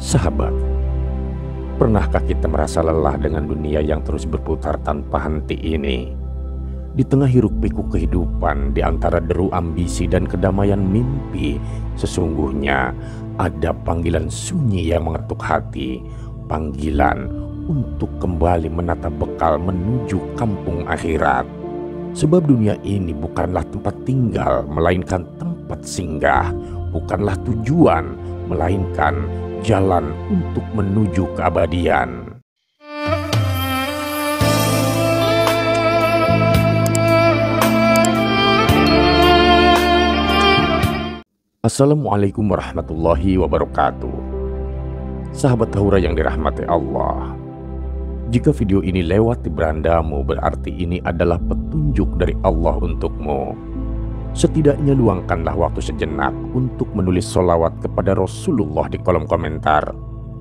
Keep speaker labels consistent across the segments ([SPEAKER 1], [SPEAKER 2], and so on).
[SPEAKER 1] Sahabat, pernahkah kita merasa lelah dengan dunia yang terus berputar tanpa henti ini? Di tengah hiruk-pikuk kehidupan, di antara deru ambisi dan kedamaian mimpi, sesungguhnya ada panggilan sunyi yang mengetuk hati, panggilan untuk kembali menata bekal menuju kampung akhirat. Sebab dunia ini bukanlah tempat tinggal, melainkan tempat singgah, bukanlah tujuan, melainkan jalan untuk menuju keabadian. Assalamualaikum warahmatullahi wabarakatuh. Sahabat Tahura yang dirahmati Allah, jika video ini lewat di berandamu, berarti ini adalah petunjuk dari Allah untukmu. Setidaknya luangkanlah waktu sejenak untuk menulis sholawat kepada Rasulullah di kolom komentar,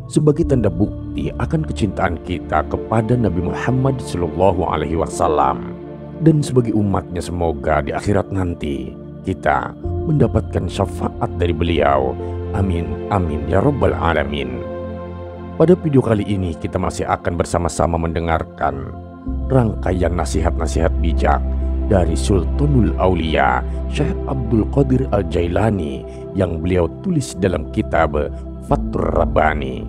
[SPEAKER 1] sebagai tanda bukti akan kecintaan kita kepada Nabi Muhammad SAW, dan sebagai umatnya semoga di akhirat nanti kita mendapatkan syafaat dari beliau. Amin, amin ya rabbal alamin. Pada video kali ini kita masih akan bersama-sama mendengarkan rangkaian nasihat-nasihat bijak dari Sultanul Aulia Syekh Abdul Qadir Al-Jailani yang beliau tulis dalam kitab Fathur Rabbani.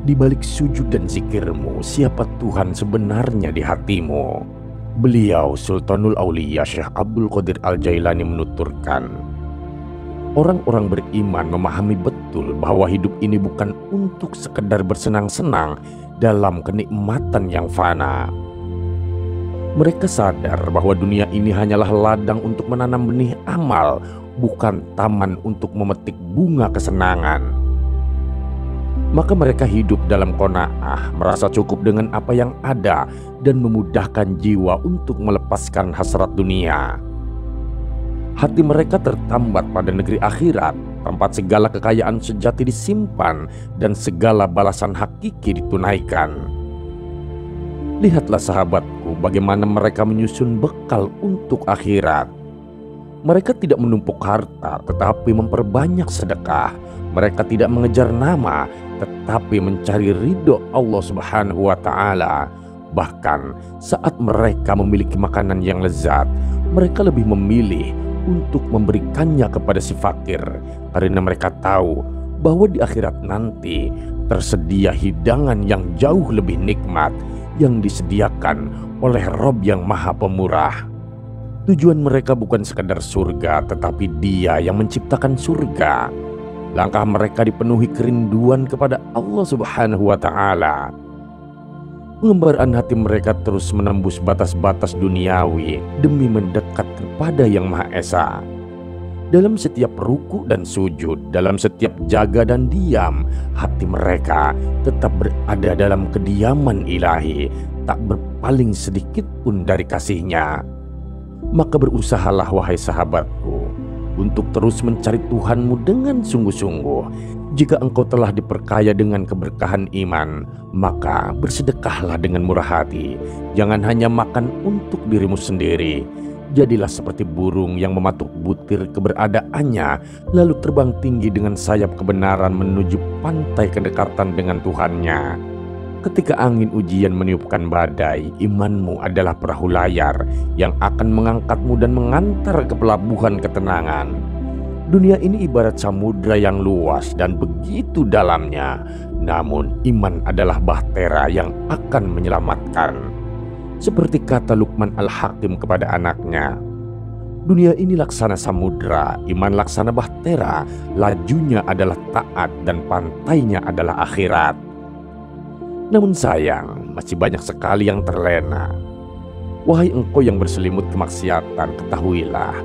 [SPEAKER 1] Di balik sujud dan zikirmu, siapa Tuhan sebenarnya di hatimu? Beliau Sultanul Aulia Syekh Abdul Qadir Al-Jailani menuturkan, orang-orang beriman memahami betul bahwa hidup ini bukan untuk sekedar bersenang-senang dalam kenikmatan yang fana. Mereka sadar bahwa dunia ini hanyalah ladang untuk menanam benih amal, bukan taman untuk memetik bunga kesenangan. Maka mereka hidup dalam qanaah, merasa cukup dengan apa yang ada dan memudahkan jiwa untuk melepaskan hasrat dunia. Hati mereka tertambat pada negeri akhirat, tempat segala kekayaan sejati disimpan dan segala balasan hakiki ditunaikan. Lihatlah sahabatku, bagaimana mereka menyusun bekal untuk akhirat. Mereka tidak menumpuk harta, tetapi memperbanyak sedekah. Mereka tidak mengejar nama, tetapi mencari ridho Allah Subhanahu wa Ta'ala. Bahkan saat mereka memiliki makanan yang lezat, mereka lebih memilih untuk memberikannya kepada si fakir, karena mereka tahu bahwa di akhirat nanti tersedia hidangan yang jauh lebih nikmat yang disediakan oleh Rob yang Maha Pemurah. Tujuan mereka bukan sekadar surga, tetapi Dia yang menciptakan surga. Langkah mereka dipenuhi kerinduan kepada Allah Subhanahu wa Ta'ala. Pengembaraan hati mereka terus menembus batas-batas duniawi demi mendekat kepada Yang Maha Esa. Dalam setiap ruku dan sujud, dalam setiap jaga dan diam, hati mereka tetap berada dalam kediaman ilahi, tak berpaling sedikit pun dari kasih-Nya. Maka berusahalah wahai sahabatku untuk terus mencari Tuhanmu dengan sungguh-sungguh. Jika engkau telah diperkaya dengan keberkahan iman, maka bersedekahlah dengan murah hati. Jangan hanya makan untuk dirimu sendiri. Jadilah seperti burung yang mematuk butir keberadaannya, lalu terbang tinggi dengan sayap kebenaran menuju pantai kedekatan dengan Tuhannya. Ketika angin ujian meniupkan badai, imanmu adalah perahu layar yang akan mengangkatmu dan mengantar ke pelabuhan ketenangan. Dunia ini ibarat samudra yang luas dan begitu dalamnya, namun iman adalah bahtera yang akan menyelamatkan. Seperti kata Luqman Al-Hakim kepada anaknya, dunia ini laksana samudra, iman laksana bahtera, lajunya adalah taat dan pantainya adalah akhirat. Namun sayang, masih banyak sekali yang terlena. Wahai engkau yang berselimut kemaksiatan, ketahuilah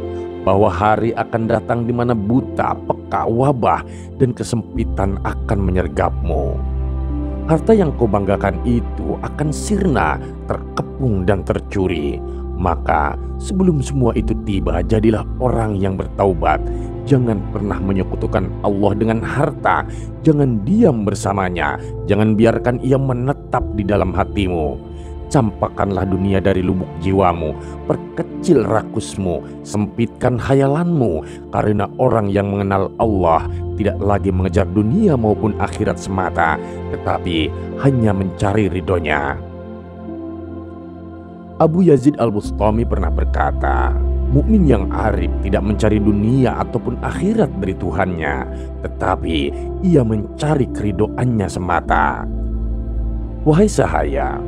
[SPEAKER 1] bahwa hari akan datang di mana buta, peka, wabah, dan kesempitan akan menyergapmu. Harta yang kau banggakan itu akan sirna, terkepung dan tercuri. Maka sebelum semua itu tiba, jadilah orang yang bertaubat. Jangan pernah menyekutukan Allah dengan harta. Jangan diam bersamanya. Jangan biarkan ia menetap di dalam hatimu. Campakkanlah dunia dari lubuk jiwamu, perkecil rakusmu, sempitkan hayalanmu, karena orang yang mengenal Allah tidak lagi mengejar dunia maupun akhirat semata, tetapi hanya mencari ridhonya. Abu Yazid Al-Bustami pernah berkata, mukmin yang arif tidak mencari dunia ataupun akhirat dari Tuhannya, tetapi ia mencari keridoannya semata. Wahai sahaya,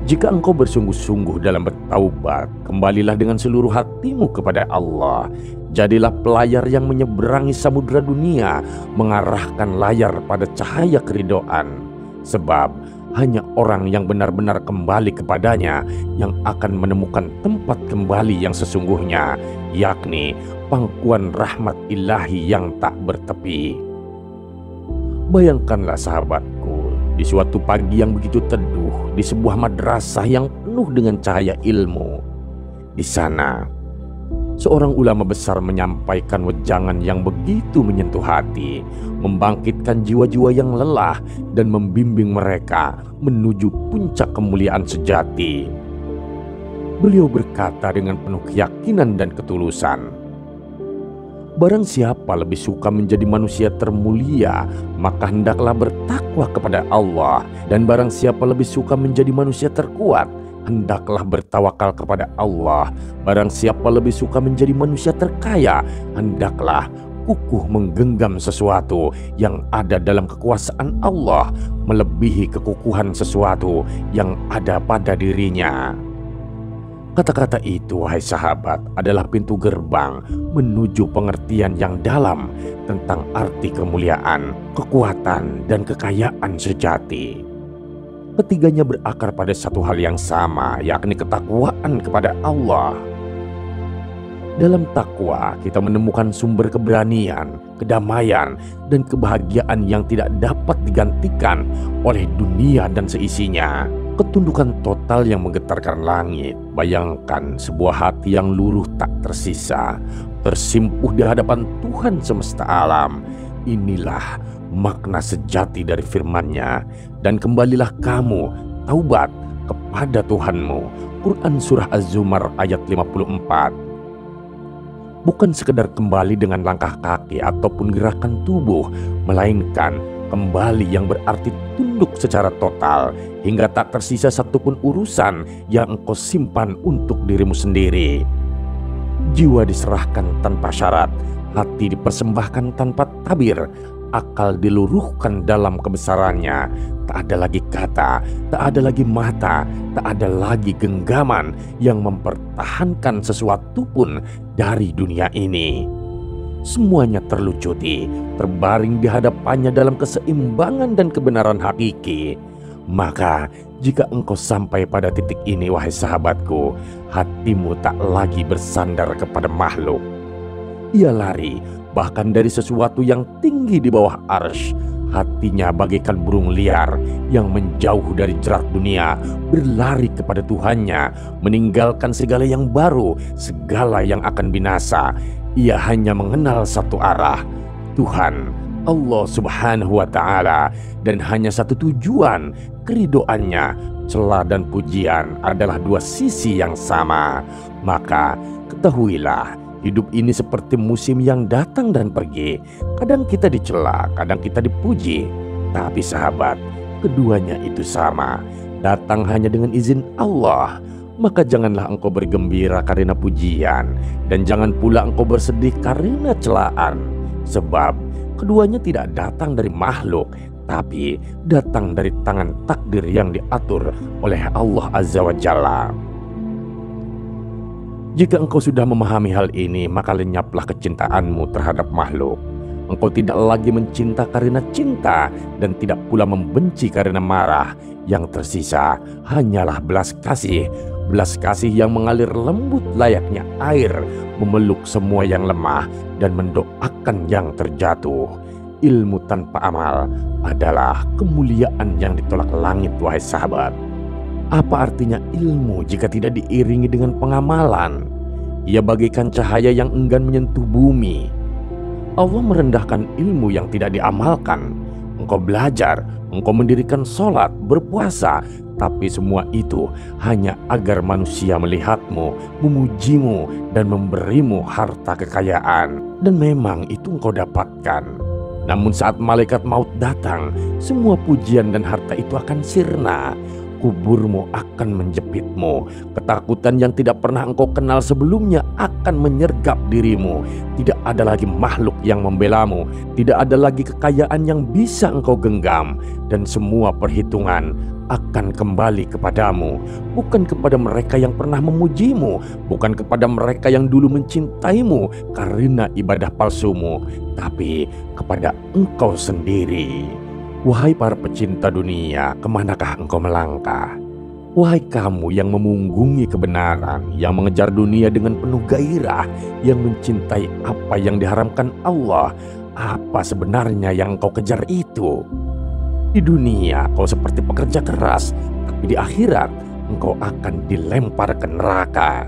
[SPEAKER 1] jika engkau bersungguh-sungguh dalam bertaubat, kembalilah dengan seluruh hatimu kepada Allah. Jadilah pelayar yang menyeberangi samudera dunia, mengarahkan layar pada cahaya keridoan. Sebab hanya orang yang benar-benar kembali kepadanya yang akan menemukan tempat kembali yang sesungguhnya, yakni pangkuan rahmat ilahi yang tak bertepi. Bayangkanlah sahabatku, di suatu pagi yang begitu teduh, di sebuah madrasah yang penuh dengan cahaya ilmu. Di sana, seorang ulama besar menyampaikan wejangan yang begitu menyentuh hati, membangkitkan jiwa-jiwa yang lelah dan membimbing mereka menuju puncak kemuliaan sejati. Beliau berkata dengan penuh keyakinan dan ketulusan, barang siapa lebih suka menjadi manusia termulia, maka hendaklah bertakwa kepada Allah. Dan barang siapa lebih suka menjadi manusia terkuat, hendaklah bertawakal kepada Allah. Barang siapa lebih suka menjadi manusia terkaya, hendaklah kukuh menggenggam sesuatu yang ada dalam kekuasaan Allah, melebihi kekukuhan sesuatu yang ada pada dirinya. Kata-kata itu, wahai sahabat, adalah pintu gerbang menuju pengertian yang dalam tentang arti kemuliaan, kekuatan, dan kekayaan sejati. Ketiganya berakar pada satu hal yang sama, yakni ketakwaan kepada Allah. Dalam takwa, kita menemukan sumber keberanian, kedamaian, dan kebahagiaan yang tidak dapat digantikan oleh dunia dan seisinya. Ketundukan total yang menggetarkan langit. Bayangkan sebuah hati yang luruh tak tersisa, tersimpuh di hadapan Tuhan semesta alam. Inilah makna sejati dari firman-Nya. Dan kembalilah kamu, taubat kepada Tuhanmu. Quran Surah Az-Zumar ayat 54. Bukan sekedar kembali dengan langkah kaki ataupun gerakan tubuh, melainkan kembali yang berarti tunduk secara total, hingga tak tersisa satupun urusan yang engkau simpan untuk dirimu sendiri. Jiwa diserahkan tanpa syarat, hati dipersembahkan tanpa tabir, akal diluruhkan dalam kebesarannya. Tak ada lagi kata, tak ada lagi mata, tak ada lagi genggaman yang mempertahankan sesuatu pun dari dunia ini. Semuanya terlucuti, terbaring di hadapannya dalam keseimbangan dan kebenaran hakiki. Maka jika engkau sampai pada titik ini, wahai sahabatku, hatimu tak lagi bersandar kepada makhluk. Ia lari bahkan dari sesuatu yang tinggi di bawah arsy. Hatinya bagaikan burung liar yang menjauh dari jerat dunia, berlari kepada Tuhannya, meninggalkan segala yang baru, segala yang akan binasa. Ia hanya mengenal satu arah, Tuhan, Allah Subhanahu wa Ta'ala, dan hanya satu tujuan, keridoannya. Celah dan pujian adalah dua sisi yang sama. Maka ketahuilah, hidup ini seperti musim yang datang dan pergi. Kadang kita dicela, kadang kita dipuji. Tapi sahabat, keduanya itu sama, datang hanya dengan izin Allah. Maka janganlah engkau bergembira karena pujian, dan jangan pula engkau bersedih karena celaan. Sebab keduanya tidak datang dari makhluk, tapi datang dari tangan takdir yang diatur oleh Allah Azza wa Jalla. Jika engkau sudah memahami hal ini, maka lenyaplah kecintaanmu terhadap makhluk. Engkau tidak lagi mencinta karena cinta, dan tidak pula membenci karena marah. Yang tersisa hanyalah belas kasih yang mengalir lembut layaknya air, memeluk semua yang lemah dan mendoakan yang terjatuh. Ilmu tanpa amal adalah kemuliaan yang ditolak langit, wahai sahabat. Apa artinya ilmu jika tidak diiringi dengan pengamalan? Ia bagaikan cahaya yang enggan menyentuh bumi. Allah merendahkan ilmu yang tidak diamalkan. Engkau belajar, engkau mendirikan sholat, berpuasa, Tapi semua itu hanya agar manusia melihatmu, memujimu, dan memberimu harta kekayaan. Dan memang itu engkau dapatkan. Namun saat malaikat maut datang, semua pujian dan harta itu akan sirna. Kuburmu akan menjepitmu. Ketakutan yang tidak pernah engkau kenal sebelumnya akan menyergap dirimu. Tidak ada lagi makhluk yang membelamu. Tidak ada lagi kekayaan yang bisa engkau genggam. Dan semua perhitungan akan kembali kepadamu. Bukan kepada mereka yang pernah memujimu. Bukan kepada mereka yang dulu mencintaimu karena ibadah palsumu. Tapi kepada engkau sendiri. Wahai para pecinta dunia, kemanakah engkau melangkah? Wahai kamu yang memunggungi kebenaran, yang mengejar dunia dengan penuh gairah, yang mencintai apa yang diharamkan Allah, apa sebenarnya yang engkau kejar itu? Di dunia kau seperti pekerja keras, tapi di akhirat engkau akan dilempar ke neraka.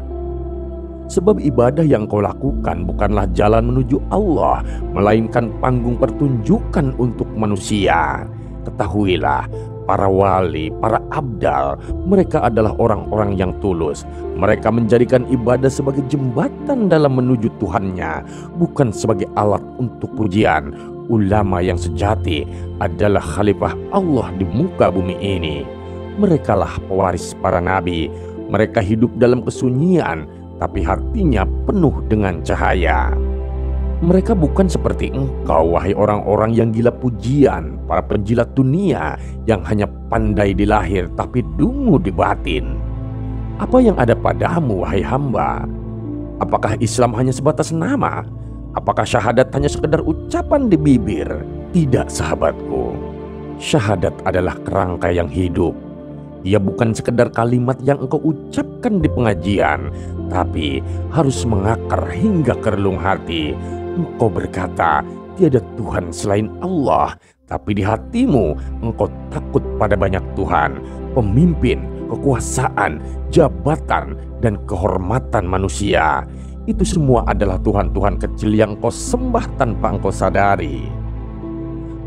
[SPEAKER 1] Sebab ibadah yang kau lakukan bukanlah jalan menuju Allah, melainkan panggung pertunjukan untuk manusia. Ketahuilah, para wali, para abdal, mereka adalah orang-orang yang tulus. Mereka menjadikan ibadah sebagai jembatan dalam menuju Tuhannya, bukan sebagai alat untuk pujian. Ulama yang sejati adalah khalifah Allah di muka bumi ini. Merekalah pewaris para nabi. Mereka hidup dalam kesunyian, tapi hatinya penuh dengan cahaya. Mereka bukan seperti engkau, wahai orang-orang yang gila pujian, para penjilat dunia yang hanya pandai di lahir tapi dungu di batin. Apa yang ada padamu, wahai hamba? Apakah Islam hanya sebatas nama? Apakah syahadat hanya sekedar ucapan di bibir? Tidak, sahabatku. Syahadat adalah kerangka yang hidup. Ia bukan sekedar kalimat yang engkau ucapkan di pengajian, tapi harus mengakar hingga ke relung hati. Engkau berkata, tiada Tuhan selain Allah, tapi di hatimu engkau takut pada banyak Tuhan, pemimpin, kekuasaan, jabatan, dan kehormatan manusia. Itu semua adalah Tuhan-Tuhan kecil yang engkau sembah tanpa engkau sadari.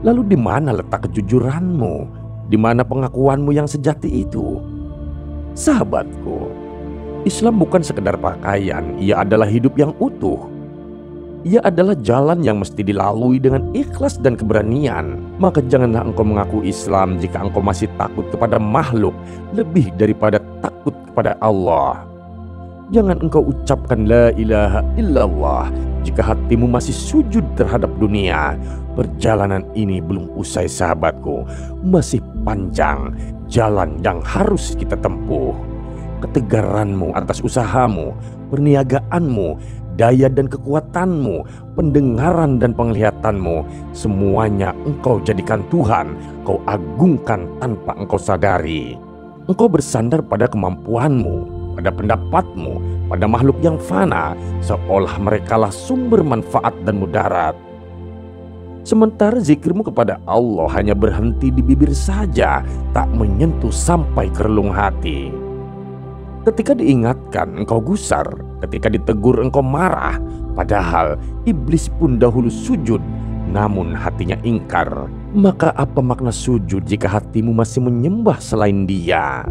[SPEAKER 1] Lalu di mana letak kejujuranmu? Di mana pengakuanmu yang sejati itu? Sahabatku, Islam bukan sekedar pakaian, ia adalah hidup yang utuh. Ia adalah jalan yang mesti dilalui dengan ikhlas dan keberanian. Maka janganlah engkau mengaku Islam jika engkau masih takut kepada makhluk lebih daripada takut kepada Allah. Jangan engkau ucapkan la ilaha illallah jika hatimu masih sujud terhadap dunia. Perjalanan ini belum usai, sahabatku. Masih panjang jalan yang harus kita tempuh. Ketegaranmu atas usahamu, perniagaanmu, daya dan kekuatanmu, pendengaran dan penglihatanmu, semuanya engkau jadikan Tuhan. Kau agungkan tanpa engkau sadari. Engkau bersandar pada kemampuanmu, pada pendapatmu, pada makhluk yang fana, seolah merekalah sumber manfaat dan mudarat. Sementara zikirmu kepada Allah hanya berhenti di bibir saja, tak menyentuh sampai ke relung hati. Ketika diingatkan engkau gusar, ketika ditegur engkau marah, padahal iblis pun dahulu sujud, namun hatinya ingkar. Maka apa makna sujud jika hatimu masih menyembah selain Dia?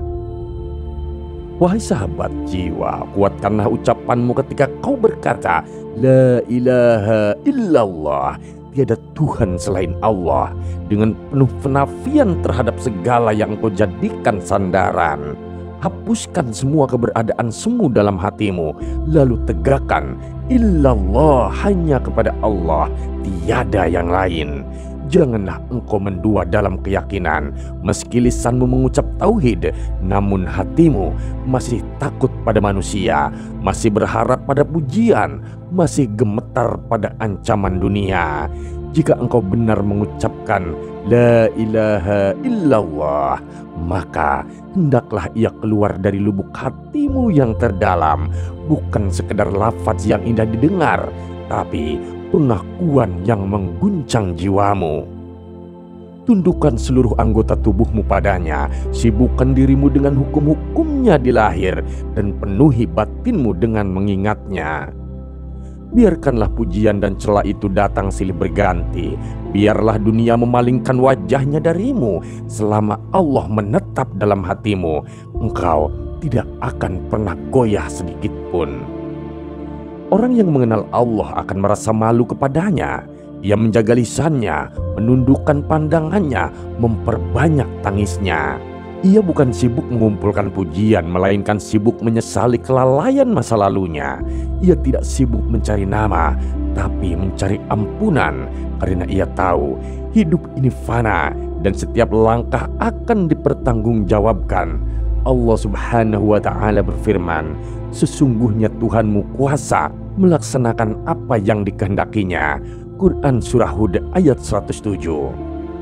[SPEAKER 1] Wahai sahabat jiwa, kuatkanlah ucapanmu ketika kau berkata, la ilaha illallah, tiada Tuhan selain Allah, dengan penuh penafian terhadap segala yang engkau jadikan sandaran. Hapuskan semua keberadaan semu dalam hatimu, lalu tegakkan illallah, hanya kepada Allah, tiada yang lain. Janganlah engkau mendua dalam keyakinan. Meski lisanmu mengucap tauhid, namun hatimu masih takut pada manusia, masih berharap pada pujian, masih gemetar pada ancaman dunia. Jika engkau benar mengucapkan la ilaha illallah, maka hendaklah ia keluar dari lubuk hatimu yang terdalam, bukan sekedar lafaz yang indah didengar, tapi pengakuan yang mengguncang jiwamu. Tundukkan seluruh anggota tubuhmu padanya, sibukkan dirimu dengan hukum-hukumnya di lahir, dan penuhi batinmu dengan mengingatnya. Biarkanlah pujian dan cela itu datang silih berganti, Biarlah dunia memalingkan wajahnya darimu. Selama Allah menetap dalam hatimu, engkau tidak akan pernah goyah sedikit pun. Orang yang mengenal Allah akan merasa malu kepadanya. Ia menjaga lisannya, menundukkan pandangannya, memperbanyak tangisnya. Ia bukan sibuk mengumpulkan pujian, melainkan sibuk menyesali kelalaian masa lalunya. Ia tidak sibuk mencari nama, tapi mencari ampunan, karena ia tahu hidup ini fana dan setiap langkah akan dipertanggungjawabkan. Allah Subhanahu wa Ta'ala berfirman, "Sesungguhnya Tuhanmu kuasa melaksanakan apa yang dikehendakinya." Quran Surah Hud ayat 107.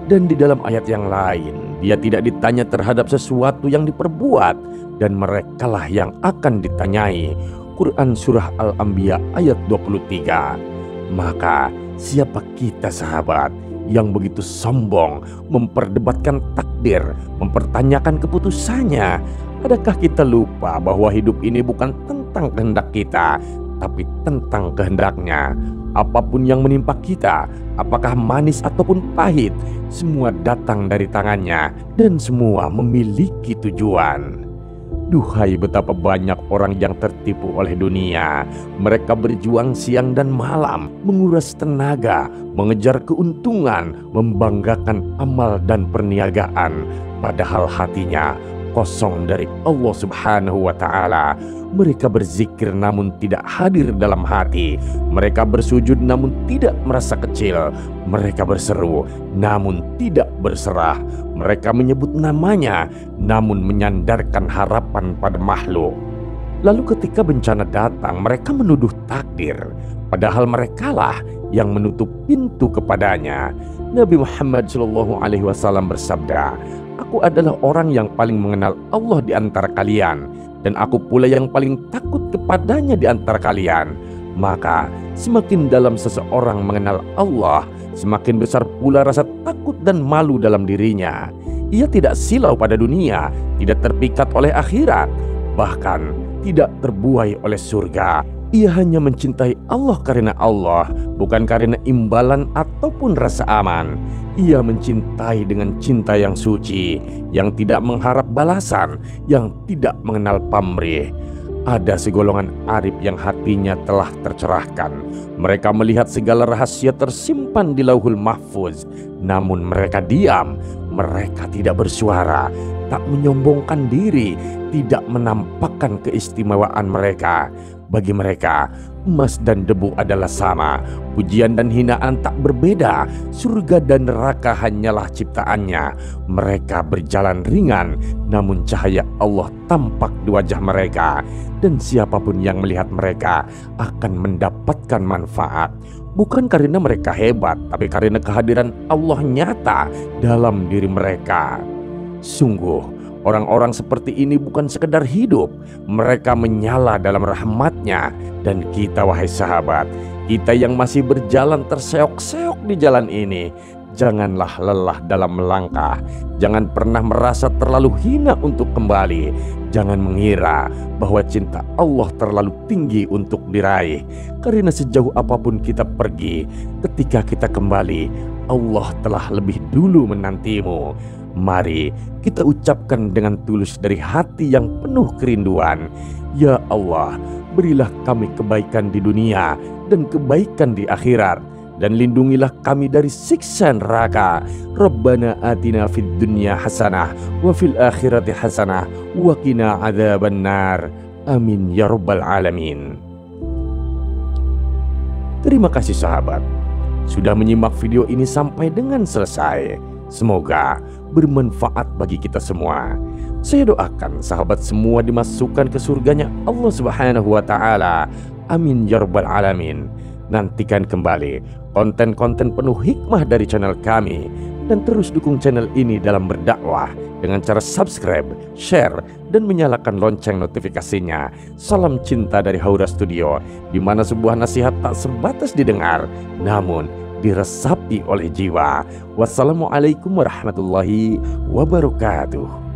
[SPEAKER 1] Dan di dalam ayat yang lain, dia tidak ditanya terhadap sesuatu yang diperbuat, dan merekalah yang akan ditanyai. Quran Surah Al-Anbiya ayat 23. Maka siapa kita sahabat yang begitu sombong memperdebatkan takdir, mempertanyakan keputusannya? Adakah kita lupa bahwa hidup ini bukan tentang kehendak kita, tapi tentang kehendaknya? Apapun yang menimpa kita, apakah manis ataupun pahit, semua datang dari tangannya dan semua memiliki tujuan. Duhai betapa banyak orang yang tertipu oleh dunia. Mereka berjuang siang dan malam, menguras tenaga, mengejar keuntungan, membanggakan amal dan perniagaan, padahal hatinya kosong dari Allah Subhanahu wa Ta'ala. Mereka berzikir namun tidak hadir dalam hati. Mereka bersujud namun tidak merasa kecil. Mereka berseru namun tidak berserah. Mereka menyebut namanya namun menyandarkan harapan pada makhluk. Lalu ketika bencana datang, mereka menuduh takdir, padahal merekalah yang menutup pintu kepadanya. Nabi Muhammad SAW bersabda, "Aku adalah orang yang paling mengenal Allah di antara kalian, dan aku pula yang paling takut kepadanya di antara kalian." Maka semakin dalam seseorang mengenal Allah, semakin besar pula rasa takut dan malu dalam dirinya. Ia tidak silau pada dunia, tidak terpikat oleh akhirat, bahkan tidak terbuai oleh surga. Ia hanya mencintai Allah karena Allah, bukan karena imbalan ataupun rasa aman. Ia mencintai dengan cinta yang suci, yang tidak mengharap balasan, yang tidak mengenal pamrih. Ada segolongan arif yang hatinya telah tercerahkan. Mereka melihat segala rahasia tersimpan di Lauhul Mahfuz, namun mereka diam. Mereka tidak bersuara, tak menyombongkan diri, tidak menampakkan keistimewaan mereka. Bagi mereka, emas dan debu adalah sama. Pujian dan hinaan tak berbeda. Surga dan neraka hanyalah ciptaannya. Mereka berjalan ringan, namun cahaya Allah tampak di wajah mereka. Dan siapapun yang melihat mereka akan mendapatkan manfaat. Bukan karena mereka hebat, tapi karena kehadiran Allah nyata dalam diri mereka. Sungguh, orang-orang seperti ini bukan sekedar hidup, mereka menyala dalam rahmat-Nya. Dan kita, wahai sahabat, kita yang masih berjalan terseok-seok di jalan ini, janganlah lelah dalam melangkah. Jangan pernah merasa terlalu hina untuk kembali. Jangan mengira bahwa cinta Allah terlalu tinggi untuk diraih. Karena sejauh apapun kita pergi, ketika kita kembali, Allah telah lebih dulu menantimu. Mari kita ucapkan dengan tulus dari hati yang penuh kerinduan, "Ya Allah, berilah kami kebaikan di dunia dan kebaikan di akhirat, dan lindungilah kami dari siksa neraka. Rabbana atina fid dunya hasanah wa fil akhirati hasanah wa qina adzabannar." Amin ya rabbal alamin. Terima kasih sahabat sudah menyimak video ini sampai dengan selesai. Semoga bermanfaat bagi kita semua. Saya doakan sahabat semua dimasukkan ke surganya Allah Subhanahu wa Ta'ala. Amin ya rabbal alamin. Nantikan kembali konten-konten penuh hikmah dari channel kami, dan terus dukung channel ini dalam berdakwah dengan cara subscribe, share, dan menyalakan lonceng notifikasinya. Salam cinta dari Haura Studio, di mana sebuah nasihat tak sebatas didengar, namun diresapi oleh jiwa. Wassalamualaikum warahmatullahi wabarakatuh.